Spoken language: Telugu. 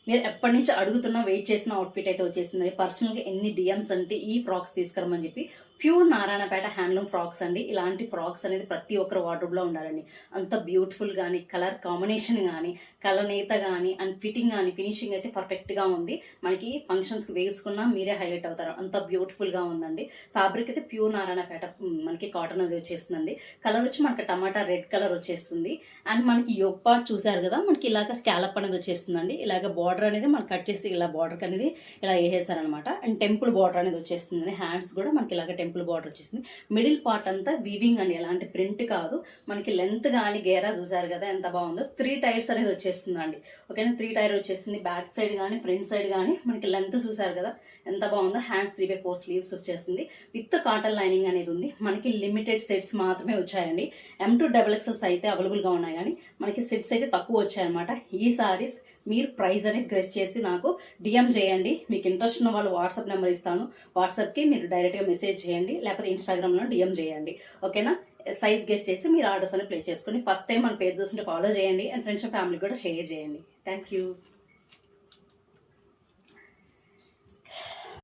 మీరు ఎప్పటి నుంచి అడుగుతున్నా వెయిట్ చేసిన అవుట్ఫిట్ అయితే వచ్చేసింది. పర్సనల్గా ఎన్ని డిఎమ్స్ అంటే ఈ ఫ్రాక్స్ తీసుకురమని చెప్పి. ప్యూర్ నారాయణపేట హ్యాండ్లూమ్ ఫ్రాక్స్ అండి. ఇలాంటి ఫ్రాక్స్ అనేది ప్రతి ఒక్కరు వార్డ్రోబ్లో ఉండాలండి. అంత బ్యూటిఫుల్ కానీ, కలర్ కాంబినేషన్ కానీ, కలనేత కానీ అండ్ ఫిట్టింగ్ కానీ, ఫినిషింగ్ అయితే పర్ఫెక్ట్గా ఉంది. మనకి ఫంక్షన్స్కి వేసుకున్నా మీరే హైలైట్ అవుతారు, అంత బ్యూటిఫుల్గా ఉందండి. ఫ్యాబ్రిక్ అయితే ప్యూర్ నారాయణపేట మనకి కాటన్ అది వచ్చేస్తుందండి. కలర్ వచ్చి మనకి టమాటా రెడ్ కలర్ వచ్చేస్తుంది. అండ్ మనకి యోగ్ పార్ట్ చూసారు కదా, మనకి ఇలాగ స్కాలప్ అనేది వచ్చేస్తుందండి. ఇలాగ బార్డర్ అనేది మనకి కట్ చేసి ఇలా బార్డర్ అనేది ఇలా వేసేసారనమాట. అండ్ టెంపుల్ బార్డర్ అనేది వచ్చేస్తుంది. హ్యాండ్స్ కూడా మనకి ఇలాగ టెంపుల్ బార్డర్ వచ్చేస్తుంది. మిడిల్ పార్ట్ అంతా వీవింగ్ అండి, ఎలాంటి ప్రింట్ కాదు. మనకి లెంత్ కానీ గేరా చూసారు కదా ఎంత బాగుందో. 3 టైర్స్ అనేది వచ్చేస్తుందండి. ఓకేనా, 3 టైర్ వచ్చేస్తుంది. బ్యాక్ సైడ్ కానీ ఫ్రంట్ సైడ్ కానీ మనకి లెంత్ చూసారు కదా ఎంత బాగుందో. హ్యాండ్స్ 3/4 స్లీవ్స్ వచ్చేస్తుంది. విత్ కాటన్ లైనింగ్ అనేది ఉంది. మనకి లిమిటెడ్ సెట్స్ మాత్రమే వచ్చాయండి. M2XXS అయితే అవైలబుల్గా ఉన్నాయి, కానీ మనకి సెట్స్ అయితే తక్కువ వచ్చాయన్నమాట. ఈ సారీస్ మీరు ప్రైస్ అనేది గెస్ చేసి నాకు డిఎం చేయండి. మీకు ఇంట్రెస్ట్ ఉన్న వాళ్ళు వాట్సాప్ నెంబర్ ఇస్తాను. వాట్సాప్కి మీరు డైరెక్ట్గా మెసేజ్ చేయండి, లేకపోతే ఇన్స్టాగ్రామ్లో డిఎం చేయండి. ఓకేనా, సైజ్ గెస్ చేసి మీరు ఆర్డర్స్ అని ప్లేస్ చేసుకుని ఫస్ట్ టైం మన పేజ్ చూస్తుంటే ఫాలో చేయండి. అండ్ ఫ్రెండ్స్ అండ్ ఫ్యామిలీ కూడా షేర్ చేయండి. Thank you.